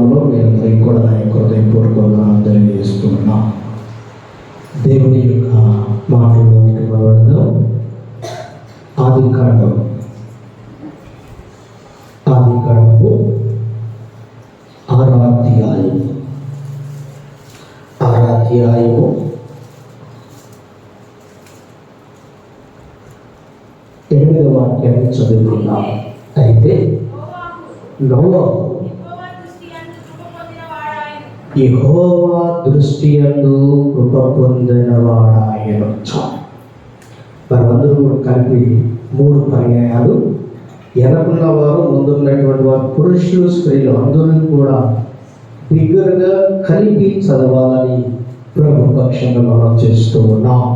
నామములో మీరందరికీ కూడా నా యొక్క హృదయపూర్వకంగా తెలియజేస్తున్నా. దేవుని యొక్క మాటల్లోకి వెళ్దాం. ఆదికాండము 6వ అధ్యాయము 8వ వాక్యాన్ని చదువుకున్నాం. అయితే నోవహు యెహోవా దృష్టి యందు కృప పొందినవాడాయెను. వారందరూ కలిపి 3 పర్యాయాలు వెనకున్న వారు, ముందున్నటువంటి వారు, పురుషులు స్త్రీలు అందరూ కూడా బిగ్గరగా కలిపి చదవాలని ప్రభు పక్షంగా మనం చేస్తూ ఉన్నాం.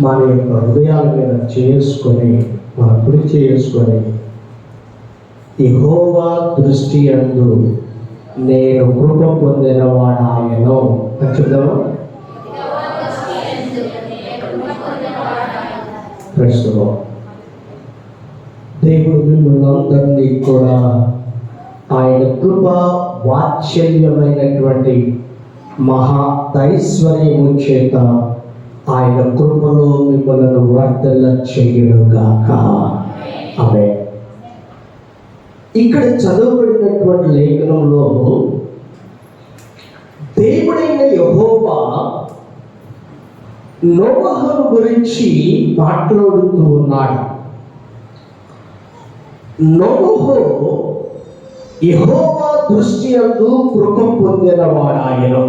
మన యొక్క హృదయాల మీద చేసుకొని, మన కుడి చేసుకొని, యెహోవా దృష్టి యందు నేను కృప పొందినవాడాయెను అని చెప్దామా? ప్రస్తుతం దేవుడు మిమ్మల్ని అందరినీ కూడా ఆయన కృప వాత్సల్యమైనటువంటి మహాదైశ్వర్యము చేత ఆయన కృపలో మిమ్మల్ని వర్ధల చెయ్యునుగాక. ఆమేన్. ఇక్కడ చదవబడినటువంటి లేఖనంలో దేవుడైన యెహోవా నోవహును గురించి మాట్లాడుతూ ఉన్నాడు. నోవహు యెహోవా దృష్టి యందు కృప పొందినవాడాయెను.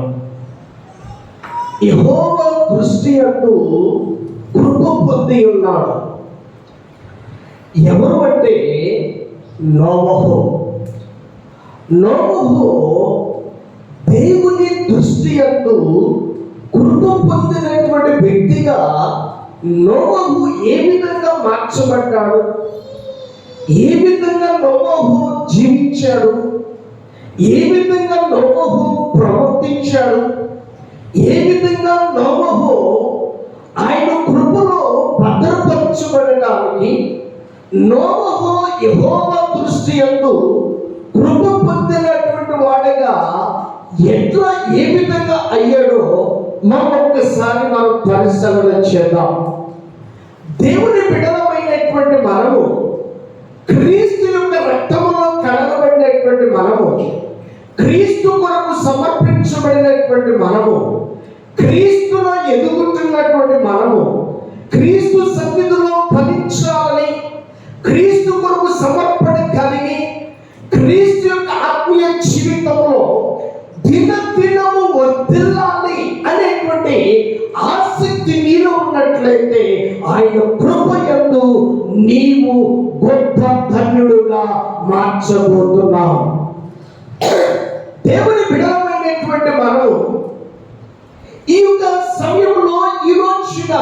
యెహోవా దృష్టి యందు కృప పొంది ఉన్నాడు. ఎవరు అంటే నోవహు. నోవహు దేవుని దృష్టి యందు కృప పొందినటువంటి వ్యక్తిగా నోవహు ఏ విధంగా మార్చబడ్డాడు, ఏ విధంగా నోవహు జీవించాడు, ఏ విధంగా నోవహు ప్రవర్తించాడు, ఏ విధంగా నోవహు ఆయన కృపలో భద్రపరచబడడానికి నోవహు యెహోవా దృష్టి యందు కృప పొందినటువంటి వాడిగా ఎట్లా ఏ విధంగా అయ్యాడో మనం ఒక్కసారి పరిశీలన చేద్దాం. దేవుని బిడ్డలమైనటువంటి మనము, క్రీస్తు యొక్క రక్తములో కడగబడినటువంటి మనము, క్రీస్తు కొరకు సమర్పించబడినటువంటి మనము, క్రీస్తులో ఎదుగుతున్నటువంటి మనము, క్రీస్తు సన్నిధిలో ఫలించాలని, క్రీస్తు కొరకు సమర్పణ కలిగి, క్రీస్తు యొక్క ఆత్మీయ జీవితంలో దినదినము వర్ధిల్లాలి అనేటువంటి ఆసక్తి నీలో ఉన్నట్లయితే ఆయన కృప యందు నీవు గొప్ప ధన్యుడుగా మార్చబోతున్నావు. దేవుని బిడ్డలమైనటువంటి మనం ఈ యొక్క సమయంలో ఈ రోజున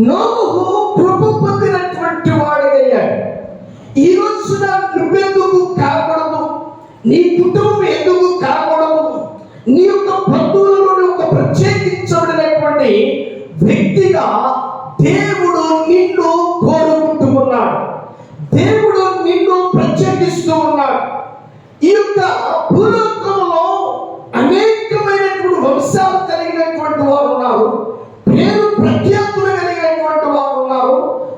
నోవహు కృప పొందినటువంటి వాడయ్యాడు. ఈ రోజున నువ్వెందుకు కాకూడదు, నీ కుటుంబం ఎందుకు కాకూడదు, నీ యొక్క బంధువులలో ఒక ప్రత్యేకించబడినటువంటి వ్యక్తిగా దేవుడు నిన్ను కోరుకుంటూ ఉన్నాడు. దేవుడు నిన్ను ప్రత్యేకిస్తూ ఉన్నాడు. ఈ యొక్క భూలోకంలో అనేకమైనటువంటి వంశాలు కలిగినటువంటి వారు ఉన్నారు, పేరు ప్రఖ్యాతులు కలిగినటువంటి వారు ఉన్నారు,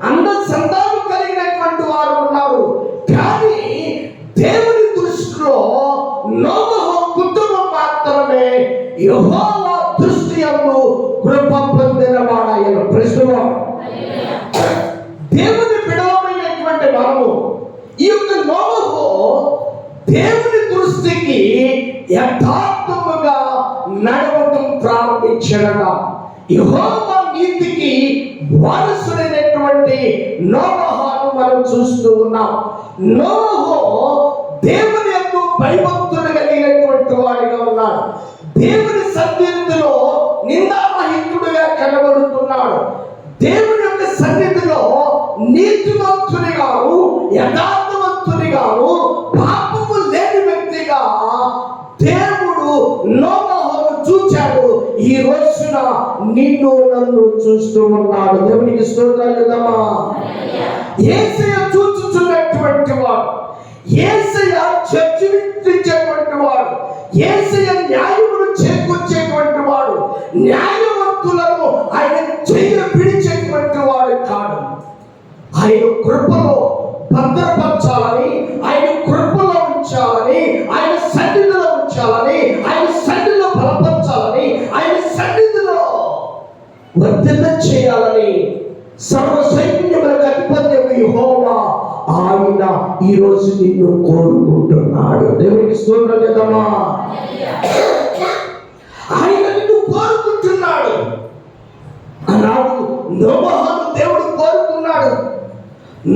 అన్న సంతానం కలిగినటువంటి వారు ఉన్నారు. కానీ దేవుని దృష్టిలో నోవహు కుటుంబం మాత్రమే యెహోవా దృష్టి యందు కృప పొందినవాడాయెను. ప్రస్తుతం దేవుని బిడ్డలమైనటువంటి మనము ఈ యొక్క నోవహు దేవుని దృష్టికి యథార్థముగా నడవటం ప్రారంభించాడట. యెహోవా నీతికి వారసుడైనటువంటి నోవహును మనం చూస్తూ ఉన్నాం. నోవహు దేవుని యందు భయభక్తులు కలిగినటువంటి వాడిగా ఉన్నాడు. దేవుని సన్నిధిలో నిందారహితుడుగా కనబడుతున్నాడు. దేవుని యొక్క సన్నిధిలో నీతితో నీతిమంతునిగాను యథార్థవంతునిగాను పాపము లేని వ్యక్తిగా దేవుడు నోవహును చూచాడు. ఈ రోజున నిన్ను నన్ను చూస్తూ ఉన్నాడు. దేవునికి స్తోత్రాలు కదమ్మా. యేసయ్య చూచుచున్నటువంటి వాడు, యేసయ్య చర్చించేటువంటి వాడు, యేసయ్య న్యాయమును చేకూర్చేటువంటి వాడు, న్యాయవంతులను ఆయన చెయ్య పిడిచేటువంటి వాడు కాడు. ఆయన కృపలో భద్రపరచాలని, ఆయన కృపలో ఉంచాలని, ఆయన సన్నిధిలో ఉంచాలని, ఆయన సన్నిధిలో బలపరచాలని, ఆయన సన్నిధిలో వర్ధన చేయాలని సర్వసైన్యములకు అధిపతి యెహోవా ఆయన ఈ రోజు నిన్ను కోరుకుంటున్నాడు. దేవునికి స్తోత్రం కదమ్మా. ఆయన నిన్ను కోరుకుంటున్నాడు. అన్నాడు నోవహును దేవుడు కోరుకున్నాడు.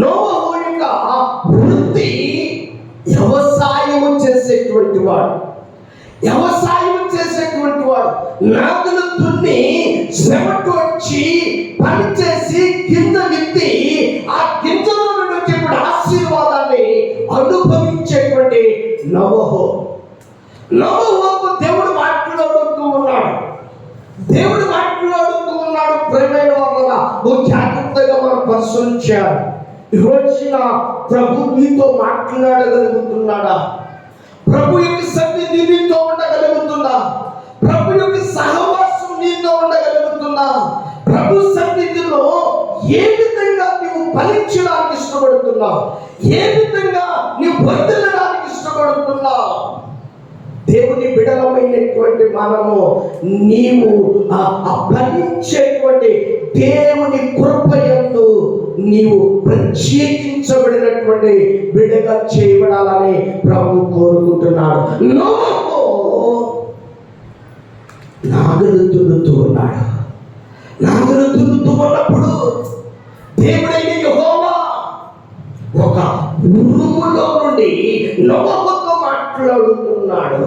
నోవహు యొక్క వృత్తి వ్యవసాయము చేసేటువంటి వాడు, నాగులు దున్ని శ్రమకు వచ్చి పనిచేసి గింజ విత్తి ఆ గింజలో నుండి వచ్చేటువంటి ఆశీర్వాదాన్ని అనుభవించేటువంటి నోవహుకు దేవుడు మాట్లాడుతూ ఉన్నాడు. ప్రేమైన వాళ్ళ నువ్వు జాగ్రత్తగా మనం పరిశీలించాలి. ఈ రోజున ప్రభు నీతో మాట్లాడగలుగుతున్నాడా? ప్రభు యొక్క సన్నిధి నీతో ఉండగలుగుతుందా? ప్రభు యొక్క సహవాసం నీతో ఉండగలుగుతుందా? ప్రభు సన్నిధిలో ఏ విధంగా నీవు ఫలించడానికి ఇష్టపడుతున్నావు? ఏ విధంగా నీవు వర్ధిల్లడానికి ఇష్టపడుతున్నావు? దేవుని బిడలమైనటువంటి మనము నీవు ఫలించేటువంటి దేవుని కృపయందు నీవు ప్రత్యేకించబడినటువంటి బిడగా చేయబడాలని ప్రభు కోరుకుంటున్నాడు. నాగలు దున్నుతూ ఉన్నాడు. నాగలు దున్నుతూ ఉన్నప్పుడు దేవుడైన యెహోవా ఒక ఉరుములో నుండి నోవహుతో మాట్లాడుతున్నాడు.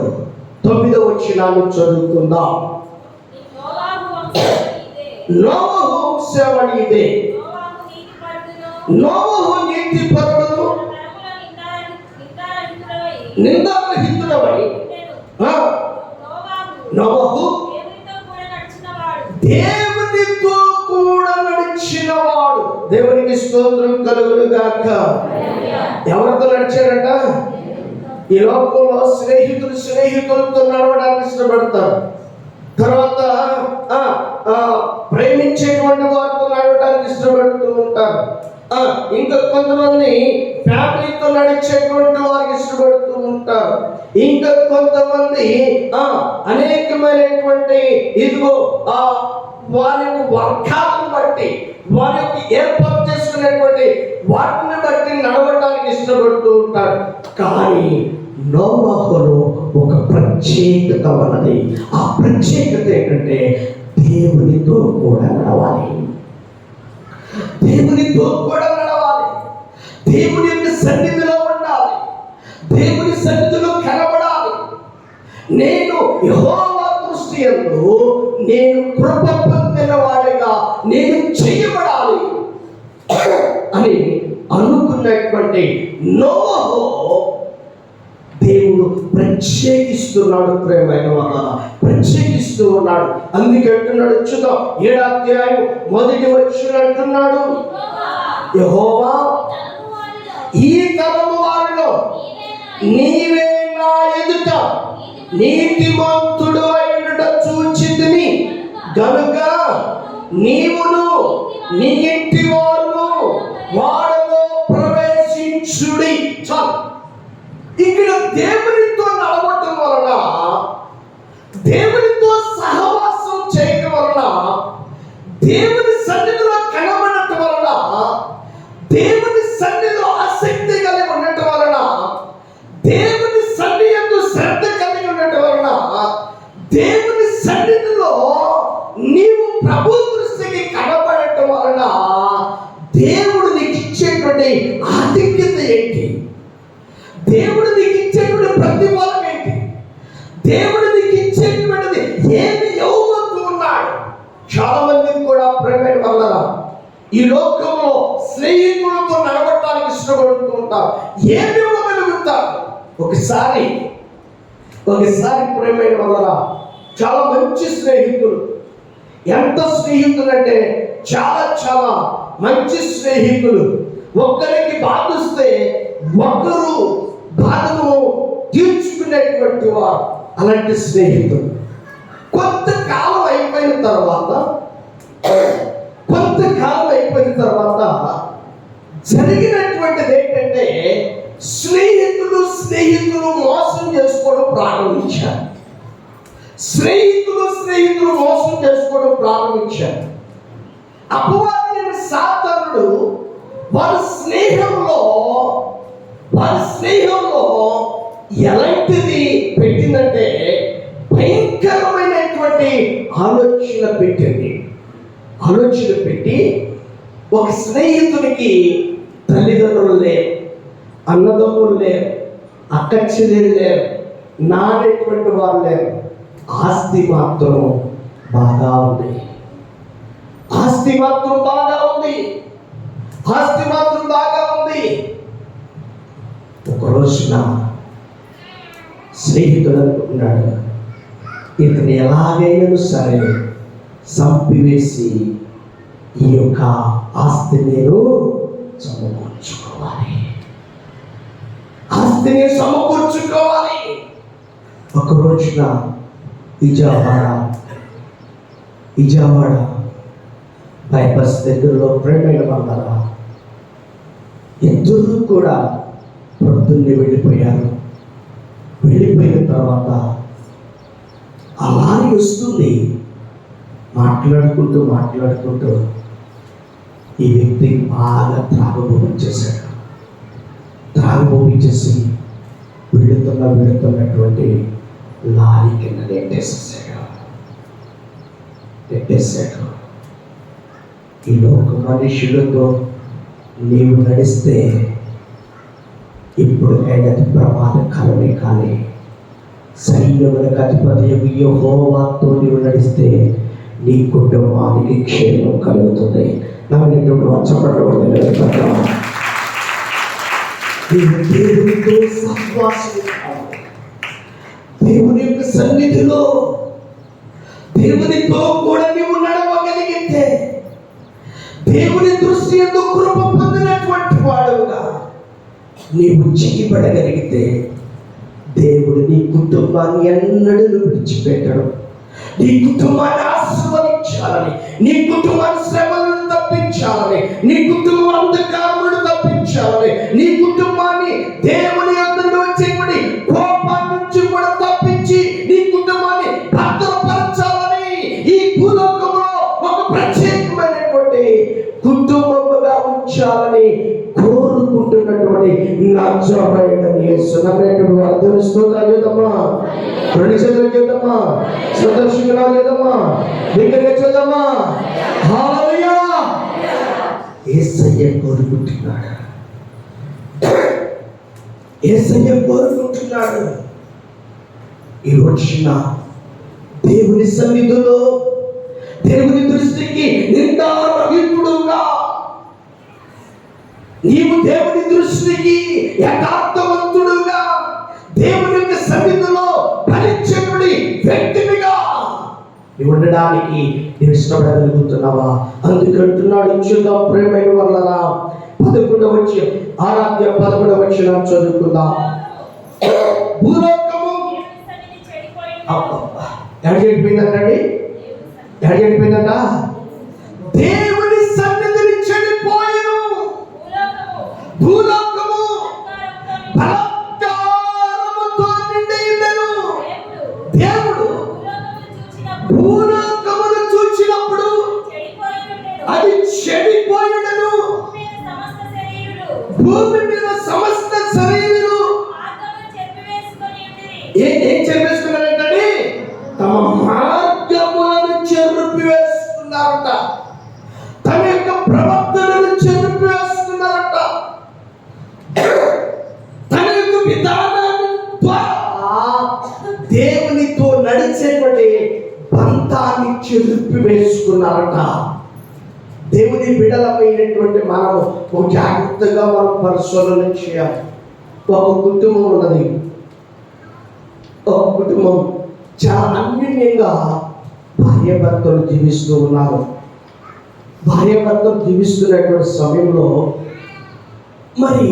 9వ వచనాన్ని చదువుకుందాం. నోవహు వంశావళి ఇదే. నోవహు నీతిపరుడును నిందారహితుడవై నోవహు దేవునితో కూడా నడిచినవాడు. దేవునికి స్తోత్రం కలుగును గాక. ఎవరితో నడిచారట? ఈ లోకంలో స్నేహితులతో నడవడానికి ఇష్టపడతారు. తర్వాత ప్రేమించేటువంటి వారితో నడవడానికి ఇష్టపడుతూ ఉంటారు. ఇంకా కొంతమంది ఫ్యామిలీతో నడిచేటువంటి వారికి ఇష్టపడుతూ ఉంటారు. ఇంకా కొంతమంది అనేకమైనటువంటి ఇదిగో వారి యొక్క వర్గాలను బట్టి, వారి యొక్క ఏర్పాటు చేసుకునేటువంటి వాటిని బట్టి నడవడానికి ఇష్టపడుతూ ఉంటారు. కానీ నోవహులో ఒక ప్రత్యేకత ఉన్నది. ఆ ప్రత్యేకత ఏంటంటే దేవునితో కూడా నడవాలి. దేవుని యొక్క సన్నిధిలో ఉండాలి. దేవుని సన్నిధిలో కనబడాలి. నేను యెహోవా దృష్టి యందు నేను కృప పొందిన వాడిగా నేను చేయబడాలి అని అనుకున్నటువంటి నోవహు దేవుడు ప్రత్యేకిస్తున్నాడు. ప్రేమైన వాళ్ళ ప్రత్యేకిస్తూ ఉన్నాడు. అందుకంటున్నాడు, చూద్దాం 7వ అధ్యాయం 1వ వచనం అంటున్నాడు, యెహోవా ఈ తరము వారిలో నీవే నా ఎదుట నీతిమంతుడు అయినట చూచితిని గనుక నీవును నీ ఇంటి వారును వాడలో ప్రవేశించుడి. చాలు. ఇక్కడ దేవునితో నడవటం వలన, దేవునితో సహవాసం చేయటం వలన, దేవుని సన్నిధిలో కనబడటం వలన, దేవుని సన్నిధిలో ఆసక్తి కలిగి ఉండటం వలన, దేవుని సన్నిధిలో శ్రద్ధ కలిగి ఉండటం వలన, దేవుని సన్నిధిలో నీవు ప్రభు దృష్టికి కనబడటం వలన దేవుడు నీకు ఇచ్చేటువంటి ఆధిక్యత ఏంటి? దేవుడు నీకు ఇచ్చేటువంటి ప్రతిఫలం ఏంటి? దేవుడు నీకు ఇచ్చేటువంటిది ఏమి ఇవ్వబోతూ ఉన్నాడు? చాలా మంది కూడా ప్రేమ వల్ల ఈ లోకంలో స్నేహితులతో ఇవ్వగలుగుతావు? ఏమి ఇవ్వగలుగుతావు? ఒకసారి ప్రేమైన వల్ల చాలా మంచి స్నేహితులు. ఎంత స్నేహితులు అంటే చాలా మంచి స్నేహితులు. ఒక్కరికి బాధిస్తే ఒకరు బాధను తీర్చుకునేటువంటి వారు. అలాంటి స్నేహితులు కొంతకాలం అయిపోయిన తర్వాత జరిగినటువంటిది ఏంటంటే స్నేహితులు మోసం చేసుకోవడం ప్రారంభించారు. అపవాది సాతానుడు వారి స్నేహంలో ఎలాంటిది పెట్టిందంటే భయంకరమైనటువంటి ఆలోచన పెట్టి ఒక స్నేహితునికి తల్లిదండ్రులు లేరు, అన్నదమ్ములు లేరు, అక్క చెల్లెలు లేరు, నానేటువంటి వారు లేరు. ఆస్తి మాత్రం బాగా ఉంది. ఒక రోజున స్నేహితుడు అనుకున్నాడు, ఇతను ఎలాగైనా సరే చంపివేసి ఈ యొక్క ఆస్తి నేను సమకూర్చుకోవాలి. ఒక రోజున విజయవాడ బైపాస్ దగ్గరలో ప్రేమైన వాళ్ళ ఇద్దరు కూడా ప్రొద్దున్నే వెళ్ళిపోయారు. వెళ్ళిపోయిన తర్వాత ఆ లారీ వస్తుంది. మాట్లాడుకుంటూ ఈ వ్యక్తి బాగా త్రాగబోపించేసి వెళుతున్నటువంటి లారీ కింద నెట్టేశాడు. ఈ లోక మనుషులతో నీవు నడిస్తే ఇప్పుడు అది ప్రమాదకరమే. కానీ సైన్యములకు అధిపతి యెహోవాతో నీవు నడిస్తే నీ కుటుంబానికి క్షేమం కలుగుతుంది. నమ్మేటువంటి వచ్చపడవడం దేవునితో సహవాసం, దేవుని యొక్క సన్నిధిలో దేవునితో కూడా నీవు నడవగలిగితే, దేవుని దృష్టి యందు కృప పొందినటువంటి వాడుగా నీవు చేయబడగలిగితే దేవుడు నీ కుటుంబాన్ని ఎన్నడూ విడిచిపెట్టడు. నీ కుటుంబాన్ని ఆశీర్వదించాలని, నీ కుటుంబాన్ని శ్రమలను తప్పించాలని, నీ కుటుంబం అంధకారములను తప్పించాలని, నీ కుటుంబాన్ని దేవుని యొద్ద నుండి వచ్చేటువంటి కోపాన్ని నుంచి కూడా తప్పించి నీ కుటుంబాన్ని భద్రపరచాలని ఈ భూలోకంలో ఒక ప్రత్యేకమైనటువంటి కుటుంబముగా ఉంచాలని కోరుకుంటున్నటువంటి నజరేయుడైన యేసు నమ్మేటువంటి వారు స్తోత్రాలు చేద్దామా, రెండు చేతులు చేద్దామా, సందర్శకులు చేద్దామా, దగ్గరగా చేద్దామా. హల్లెలూయా. యేసయ్య కోరుకుంటున్నాడు. ఈ రోజున దేవుని సన్నిధిలో దేవుని దృష్టికి నిందారహితుడుగా, నీవు దేవుని దృష్టికి యథార్థవంతుడుగా, దేవుని యొక్క సన్నిధిలో ఫలించబడి వ్యక్తిగా ఉండడానికి నీవు ఇష్టపడగలుగుతున్నావా? అందుకంటున్నాడు. చూద్దాం ప్రేమైన వాళ్ళరా, 11వ వచనం, ఆరాధ్య 11వ వచనం చదువుకుందాం. భూలోకము ఎడిపోయిందంట. దేవుని సన్నిధిని చెడిపోయెను. భూలోకము బలాత్కారముతో నిండి ఉండెను. దేవుడు భూలోకమును చూచినప్పుడు అది చెడిపోయినను, భూమి మీద సమస్త శరీరులు ఏం చెరిపేసుకున్నారంటే తమ మార్గములను చెరిపివేసుకున్నారట, తమ యొక్క ప్రవర్తనను చెరిపివేసుకున్నారట, తన యొక్క విధానాన్ని దేవునితో నడిచేటువంటి పంతాన్ని చెరిపివేసుకున్నారట. దేవుని బిడ్డలమైనటువంటి మనము ఒక జాగ్రత్తగా మనం పరిశోధన చేయాలి. ఒక కుటుంబం ఉన్నది, ఒక కుటుంబం చాలా అన్యోన్యంగా భార్యాభర్తలు జీవిస్తూ ఉన్నారు. భార్యాభర్తలు జీవిస్తున్నటువంటి సమయంలో మరి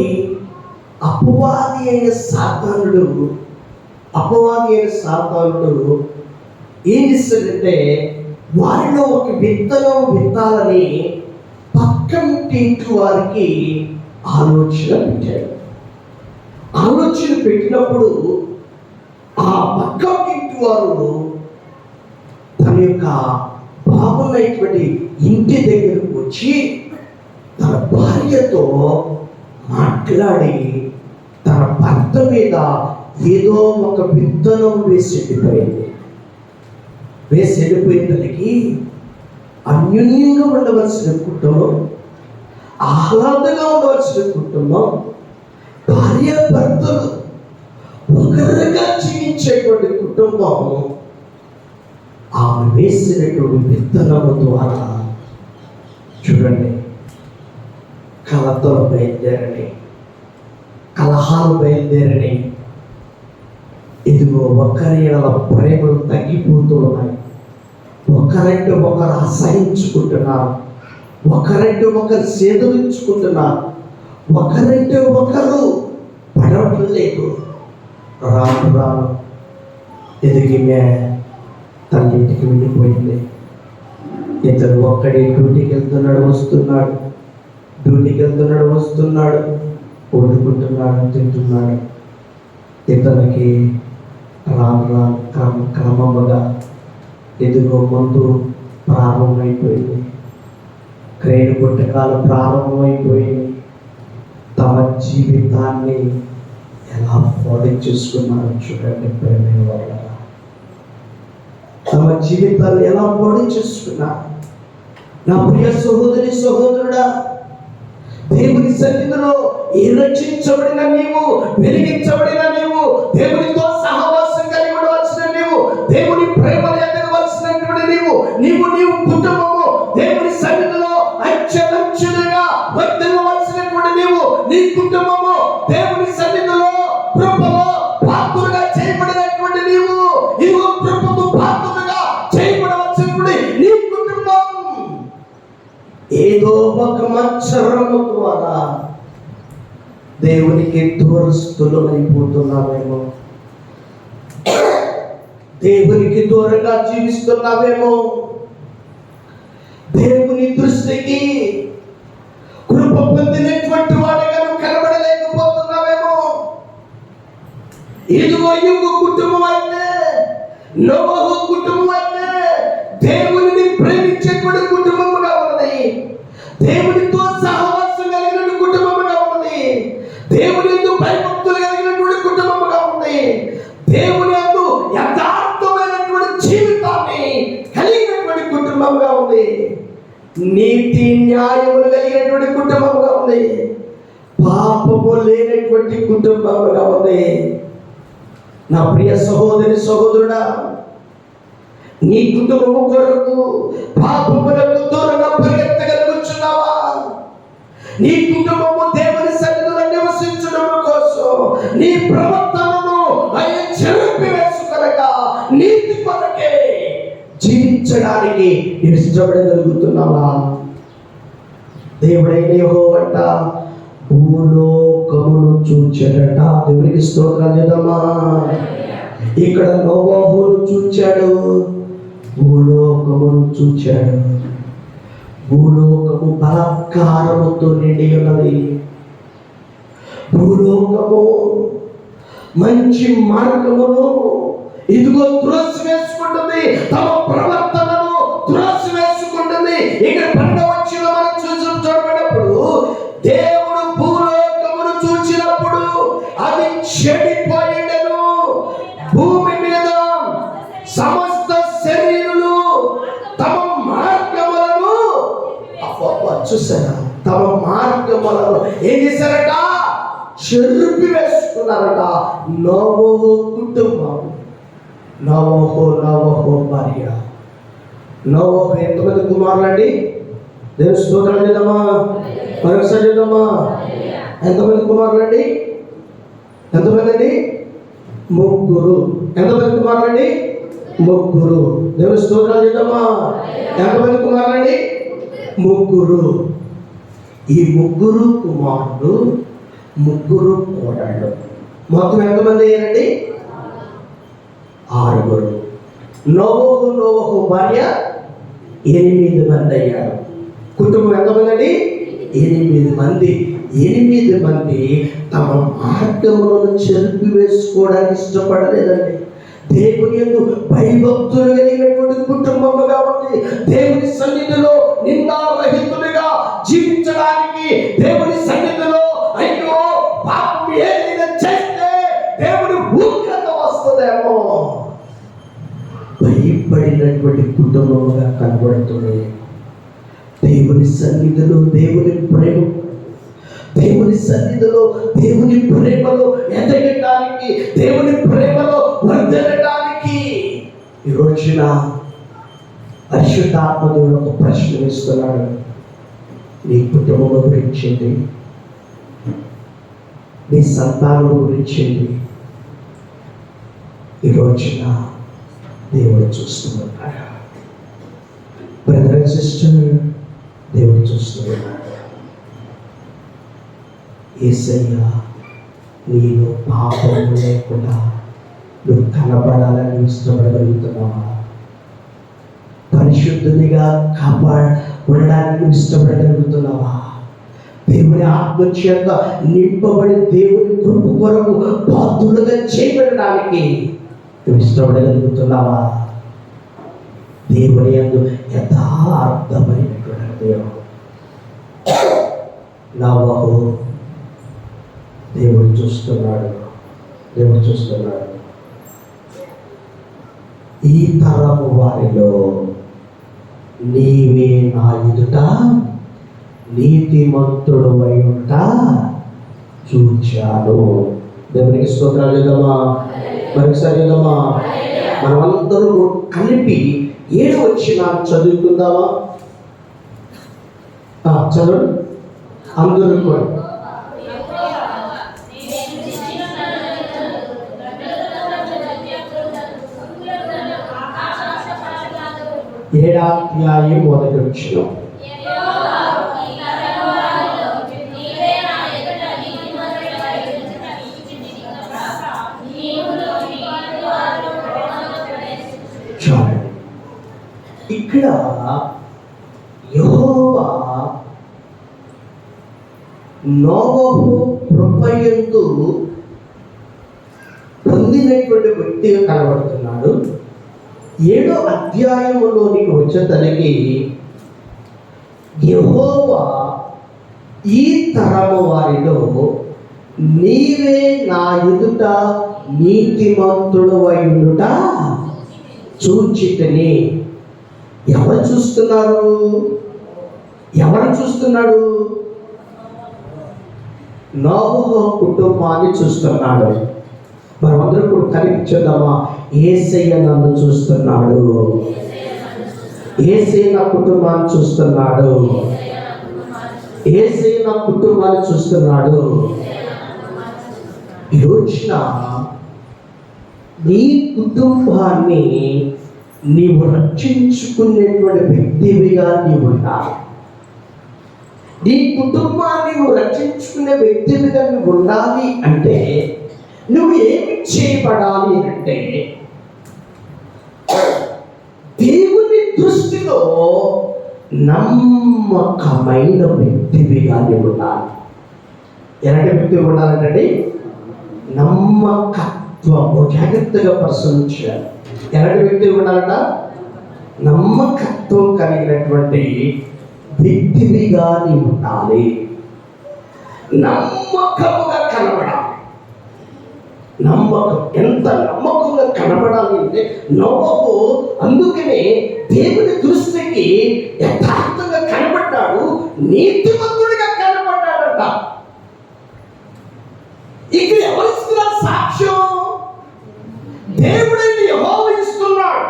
అపవాది అయిన సాతానుడు ఏం చేస్తాడంటే వారిలో ఒక విత్తనం విత్తాలని పక్కంటి ఇంటి వారికి ఆలోచన పెట్టినప్పుడు ఆ పక్కంటి ఇంటి వారు తన యొక్క బాబునైనటువంటి ఇంటి దగ్గరకు వచ్చి తన భార్యతో మాట్లాడి తన భర్త మీద ఏదో ఒక విత్తనం వేసి వెళ్ళిపోయేదానికి అన్యోన్యంగా ఉండవలసిన కుటుంబం, ఆహ్లాదంగా ఉండవలసిన కుటుంబం, భార్య భర్తలు ఒకరిగా జీవించేటువంటి కుటుంబం ఆమె వేసినటువంటి విత్తనము ద్వారా చూడండి కలతలు బయలుదేరని, కలహాలు బయలుదేరని. ఇదిగో ఒకరి ప్రేమలు తగ్గిపోతూ ఉన్నాయి. ఒకరంటే ఒకరు అసహించుకుంటున్నారు, ఒకరంటే ఒకరు సేదరించుకుంటున్నారు, ఒకరంటే ఒకరు పడవటం లేదు. రాను ఎదిగిమే తన ఇంటికి వెళ్ళిపోయింది. ఇతను ఒక్కడే డ్యూటీకి వెళ్తున్నాడు వస్తున్నాడు, వండుకుంటున్నాడు, తింటున్నాడు. ఇతనికి రాను క్రమముగా ఎదుగో ముందు ప్రారంభమైపోయింది, క్రేణు పుట్టకాలు ప్రారంభమైపోయింది. తమ జీవితాన్ని ఎలా పాడు చేసుకున్నారో చూడండి ప్రేమ వల్ల. తమ జీవితాన్ని ఎలా పాడు చేసుకున్నారు. నా ప్రియ సహోదరి సహోదరుడా, దేవుని సన్నిధిలో రక్షించబడిన నీవు, వెలిగించబడిన నీవు, దేవునితో సహవాసం కలిగి ఉండవలసిన నీవు, దేవుని ప్రేమను ఎదగవలసినటువంటి నీవు కుటుంబము దేవుని సన్నిధిలో అత్యంతగా వర్తిల్లవలసినటువంటి నీ కుటుంబము దేవుని సన్నిధిలో కృపలో పాత్రగా చేయబడినటువంటి ఇదిగో కృపకు పాత్రగా చేయబడవలసినటువంటి నీ కుటుంబం ఏదో ఒక మత్సరము ద్వారా దేవునికి దూరస్తులమైపోతున్నామేమో, దేవునికి దూరంగా జీవిస్తున్నామేమో, దేవుని దృష్టికి కృప పొందినటువంటి వాడిగా కనబడలేకపోతున్నామేమో. ఇదిగో కుటుంబం అయితే, నోవహు కుటుంబం అయితే దేవుని ప్రేమించేటువంటి కుటుంబముగా ఉన్నది, దేవునితో సహవాసం కలిగిన కుటుంబముగా ఉన్నది, దేవుని యందు భయభక్తులు కలిగినటువంటి కుటుంబముగా ఉంది, దేవుని యందు యథార్థమైనటువంటి జీవితాన్ని కలిగినటువంటి కుటుంబముగా ఉంది, నీతి న్యాయములు కలిగినటువంటి కుటుంబముగా ఉంది, పాపము లేనటువంటి కుటుంబముగా ఉంది. నా ప్రియ సహోదరి సహోదరుడా, నీ కుటుంబము కొరకు పాపములకు దూరంగా పరిగెత్తగలుగుచున్నావా? నీ కుటుంబము దేవుని సన్నిధిలో నివసించడం కోసం నీ ప్రవర్తనను చెరిపివేసుకొనక నీతి కొరకే జీవించడానికి ఇష్టపడగలుగుతున్నావా? దేవుడైన యెహోవా భూలోకమును చూచాడట. దేవునికి స్తోత్రాలు చేద్దామా. ఇక్కడ నోవహును చూచాడు, భూలోకమును చూచాడు. భూలోకము బలాత్కారముతో నిండి ఉన్నది. భూలోకము మంచి మార్గమును ఇదిగో త్రోసివేసుకుంటుంది, తమ ప్రవర్తనను త్రోసివేసుకుంటుంది. ఇక్కడ 12వ వచనంలో మనం చూడబడినప్పుడు దేవుడు భూలోకమును చూచినప్పుడు అది చెడిపోయిండెను. భూమి మీద సమస్త శరీరులు తమ మార్గములను చూసారా, తమ మార్గములను ఏం చేశారట? చెరిపి వేసుకున్నారట. నోవహు కుటుంబం, నోవహు భార్య. నోవహు ఎంతమంది కుమారులండి? దేవుని స్తోత్రం చేద్దామా? మరొకసారి చేద్దామా? ఎంతమంది కుమారులండి? ఎంతమంది అండి? ముగ్గురు. ఎంతమంది కుమారులండి? ముగ్గురు. దేవుని స్తోత్రాలు చేద్దామా? ఎంతమంది కుమారులండి? ముగ్గురు. ఈ ముగ్గురు కుమారులు, ముగ్గురు కోడళ్ళు, మొత్తం ఎంతమంది అయ్యారండి? ఆరుగురు. నోవహు భార్య 8 మంది అయ్యారు. కుటుంబం ఎంతమంది అండి? 8 మంది. 8 మంది తమ మార్గములను చెరిపి వేసుకోవడానికి ఇష్టపడలేదండి. దేవుని యందు భయభక్తులు కలిగినటువంటి కుటుంబముగా ఉంది. దేవుని సన్నిధిలో నిందారహితులుగా జీవించడానికి, దేవుని సన్నిధిలో అయ్యో పాపం ఏదైనా చేస్తే దేవుని ఉగ్రత వస్తుందేమో భయపడినటువంటి కుటుంబముగా కనబడుతుంది. దేవుని సన్నిధిలో దేవుని ప్రేమ, దేవుని సన్నిధిలో దేవుని ప్రేమలో ఎదగటానికి, దేవుని ప్రేమలో వర్ధనటానికి ఈ రోజున పరిశుద్ధాత్మ దేవుడు ఒక ప్రశ్న వేస్తున్నాడు. నీ కుటుంబం గురించింది, నీ సంతానం గురించింది ఈ రోజున దేవుడు చూస్తూ ఉన్నాడు. బ్రదర్ అండ్ సిస్టర్, దేవుడు చూస్తూ ఉన్నాడు. యేసయ్య నీలో పాపము లేకుండా నువ్వు కనబడాలని ఇష్టపడగలుగుతున్నావా? పరిశుద్ధునిగా ఉండడానికి ఇష్టపడగలుగుతున్నావా? దేవుని ఆత్మ చేత నింపబడి దేవుని కృప కొరకు పాత్రులుగా చేయబడడానికి నువ్వు ఇష్టపడగలుగుతున్నావా? దేవుని యందు యథార్థమైనటువంటి దేవుడు నోవహు దేవుడు చూస్తున్నాడు. దేవుడు చూస్తున్నాడు. ఈ తరము వారిలో నీవే నా ఎదుట నీతిమంతుడు అయినట చూచాను. దేవునికి స్తోత్రాలు చేద్దామా? మరొకసారి చేద్దామా? మనమందరూ కలిపి 7వ వచనాన్ని చదువుకుందామా? చదవండి అందరూ కూడా. ఏడాధ్యాయం 1వ వచనం. ఇక్కడ యెహోవా నోవహు కృపయందు పొందినటువంటి వ్యక్తిగా కనబడుతున్నాడు. 7వ అధ్యాయములోనికి వచ్చేసరికి యెహోవా ఈ తరము వారిలో నీవే నా ఎదుట నీతిమంతుడు అయినట చూచితిని. ఎవరు చూస్తున్నారు? ఎవరు చూస్తున్నాడు? నోవహు కుటుంబాన్ని చూస్తున్నాడు. మనమందరం కూడా కలిపి చూద్దామా? యేసయ్య నన్ను చూస్తున్నాడు, యేసయ్య నా కుటుంబాన్ని చూస్తున్నాడు, యేసయ్య నా కుటుంబాన్ని చూస్తున్నాడు. ఈ రోజున నీ కుటుంబాన్ని నీవు రక్షించుకునేటువంటి వ్యక్తివిగా నీవు ఉండాలి. నీ కుటుంబాన్ని నువ్వు రక్షించుకునే వ్యక్తివిగా నువ్వు ఉండాలి అంటే నువ్వు ఏమి చేయబడాలి అంటే దేవుని దృష్టిలో నమ్మకమైన వ్యక్తివిగా నువ్వు ఉండాలి. ఎలాంటి వ్యక్తిగా ఉండాలంటే నమ్మకత్వము. జాగ్రత్తగా పరిశీలించాలి. ఎలాంటి వ్యక్తిగా ఉండాలంట? నమ్మకత్వం కలిగినటువంటి వ్యక్తివిగా నీవు ఉండాలి. నమ్మకముగా కనబడాలి. నమ్మకం ఎంత నమ్మకంగా కనబడాలి అంటే నోవహు అందుకనే దేవుని దృష్టికి యథార్థంగా కనబడ్డాడు, నీతిమంతుడిగా కనబడ్డాడట. ఇక్కడ ఎవరిస్తున్నారు సాక్ష్యం? దేవుడైన యెహోవా ఇస్తున్నాడు.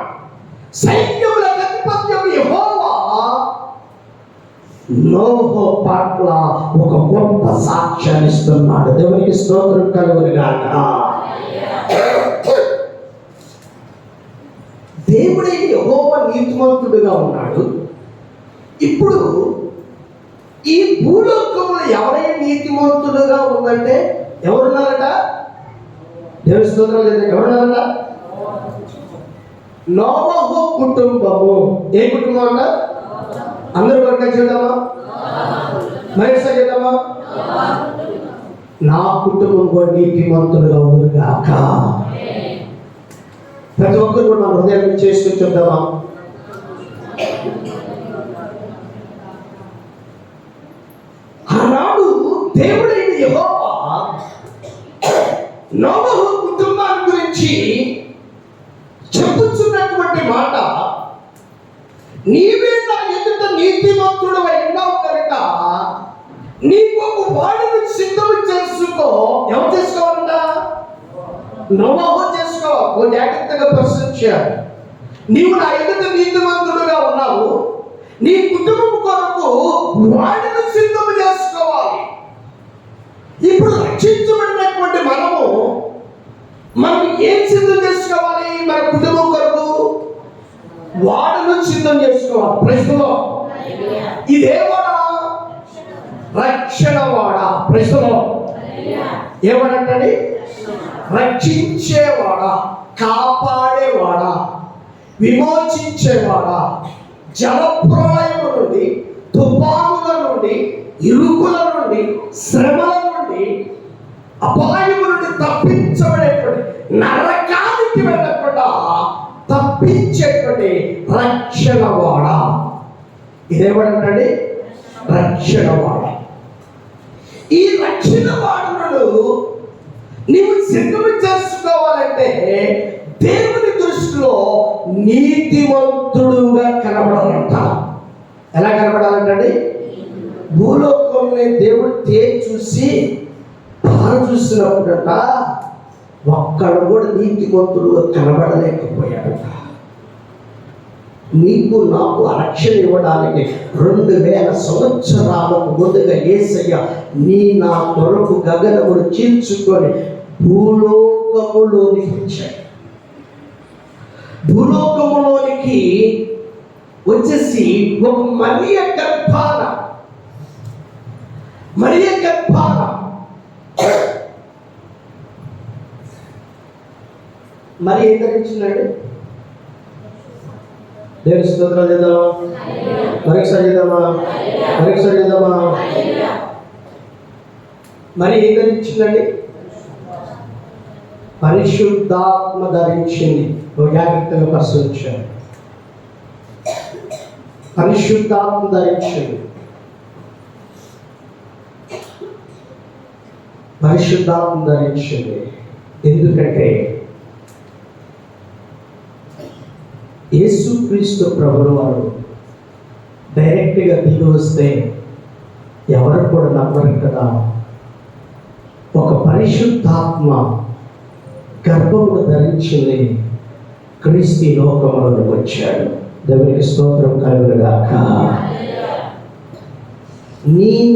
సైన్యముల అధిపత్యం యెహోవా నోహు పట్ల ఒక గొప్ప సాక్ష్యాన్ని ఇస్తున్నాడు. దేవునికి స్తోత్రం కలుగునుగాక. దేవుడే యెహోవా నీతిమంతుడుగా ఉన్నాడు. ఇప్పుడు ఈ భూలోకంలో ఎవరైనా నీతిమంతుడుగా ఉందంటే ఎవరున్నారట? దేవుని స్తోత్రం లేదు. ఎవరున్నారట? నోవహు కుటుంబము. ఏ కుటుంబం అంట? అందరూ వర్గం చేద్దామా? మరేసారి చేద్దామా? నా కుటుంబం కూడా నీతిమంతులుగా ఉందిగాక. ప్రతి ఒక్కరు కూడా మన హృదయాన్ని చేసుకుని చూద్దామా? ఆనాడు దేవుడైన యెహోవా నోవహు కుటుంబాన్ని గురించి చెప్పుచున్నటువంటి మాట, నీవే నా ఎదుట నీతిమంతుడు అయినావు కనుక నీకు ఒక వాడిని సిద్ధం చేసుకో. ఎవరు చేసుకోవాలంట? నోవహు చేసుకోవాలి. ఓ జాగ్రత్తగా ప్రశ్నించాడు. నీవు నా ఎదుట నీతిమంతుడుగా ఉన్నావు, నీ కుటుంబం కొరకు వాడిని సిద్ధం చేసుకోవాలి. ఇప్పుడు రక్షించబడినటువంటి మనం ఏం సిద్ధం చేసుకోవాలి? మన కుటుంబం కొరకు వాడను సిద్ధం చేసుకోవాలి. ప్రశ్నలో ఇదే వాడ? రక్షణ వాడ. ప్రశ్నలో ఏమనంటే రక్షించేవాడా, కాపాడేవాడా, విమోచించేవాడా, జలప్రళయము నుండి, తుఫానుల నుండి, ఇరుకుల నుండి, శ్రమల నుండి, అపాయము నుండి తప్పించబడేటువంటి, నరకానికి వెళ్ళకుండా తప్పించేటువంటి రక్షణవాడ. ఇదేమంటే రక్షణవాడ. ఈ రక్షణవాడును నీవు సిద్ధం చేసుకోవాలంటే దేవుని దృష్టిలో నీతిమంతుడుగా కనబడాలంట. ఎలా కనబడాలంటే భూలోకంలో దేవుడు తేజ్ చూసి పార చూసినప్పుడట ఒక్కడు కూడా నీతిమంతుడుగా కనబడలేకపోయాడట. నీకు నాకు రక్షణ ఇవ్వడానికి 2000 సంవత్సరాలకు ముందుగా యేసయ్య నా కొరకు గగనమును చీల్చుకొని భూలోకములోనికి వచ్చాడు. భూలోకములోనికి వచ్చేసి ఒక మరియ గర్భాన మరి ఏం ధరించిందండి? దేవుని స్తోత్రాలు చేద్దామా? మరొకసారి చేద్దామా? మరి ఏం ధరించిందండి? పరిశుద్ధాత్మ ధరించింది. జాగ్రత్తగా పరిశీలించాడు. పరిశుద్ధాత్మ ధరించింది. ఎందుకంటే యేసుక్రీస్తు ప్రభువు వారు డైరెక్ట్గా దిగి వస్తే ఎవరు కూడా నమ్మరు కదా. ఒక పరిశుద్ధాత్మ గర్భమును ధరించింది, క్రీస్తు లోకములోకి వచ్చాడు. దేవునికి స్తోత్రం కలుగునుగాక.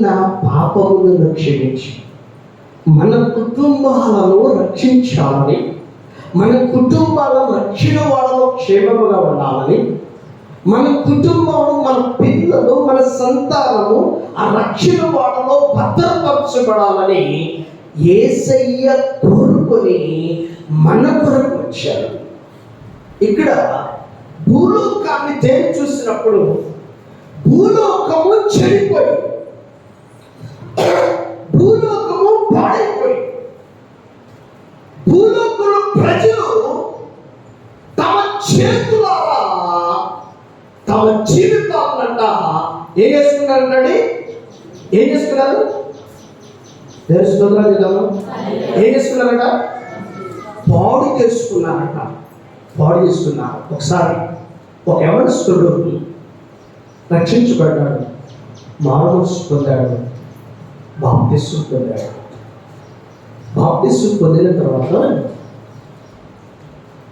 నా పాపములను క్షమించి మన కుటుంబాలను రక్షించాలని, మన కుటుంబాల రక్షణ వాళ్ళలో క్షేమముగా ఉండాలని, మన కుటుంబం, మన పిల్లలు, మన సంతానము ఆ రక్షణ వాళ్ళలో భద్రపరచబడాలని యేసయ్య కోరుకొని మన కొరకు వచ్చాడు. ఇక్కడ భూలోకాన్ని తేరి చూసినప్పుడు భూలోకము చెడిపోయి, భూలోకము పాడైపోయి, భూలోకంలో ప్రజలు తమ చేతులారా తమ జీవితాలంట ఏం చేసుకున్నారండి? ఏం చేసుకున్నారు? ఏం చేసుకున్నారట? పాడు చేసుకున్నారట. ఒకసారి ఒక యవనస్తుడు రక్షించబడ్డాడు, మారుమనసు పొందాడు, బాప్తిస్మం పొందాడు. బాప్తిస్మం పొందిన తర్వాత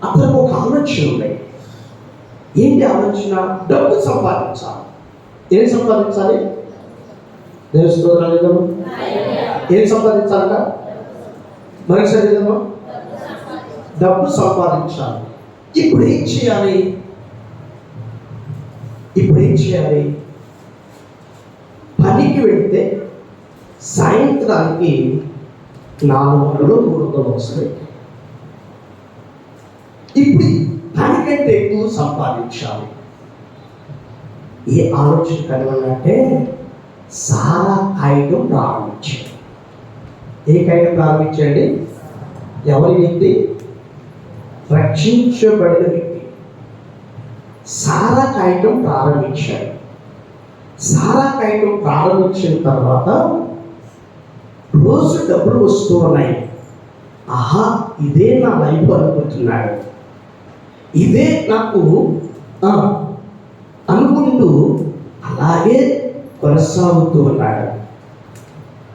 అతనికి ఒక ఆలోచన ఉన్నాయి. ఏంటి ఆలోచన? డబ్బు సంపాదించాలి. ఏం సంపాదించాలి? దేవుని స్తోత్రాలు. ఏం సంపాదించాలట? మనిషి శరీరము డబ్బు సంపాదించాలి. ఇప్పుడు ఏం చేయాలి? పనికి వెళ్తే సాయంత్రానికి 400 300 వస్తాయి. ఇప్పుడు దానికంటే ఎక్కువ సంపాదించాలి. ఏ ఆలోచన కలగాలంటే సారా కాయడం ప్రారంభించాడు. ఏ కాయడం ప్రారంభించండి? ఎవరి వ్యక్తి? రక్షించబడిన వ్యక్తి సారా కాయడం ప్రారంభించాడు. సారా కాయడం ప్రారంభించిన తర్వాత రోజు డబ్బులు వస్తూ ఉన్నాయి. ఆహా, ఇదే నా లైఫ్ అనుకుంటున్నాడు. ఇదే నాకు అనుకుంటూ అలాగే కొనసాగుతూ ఉన్నాడు.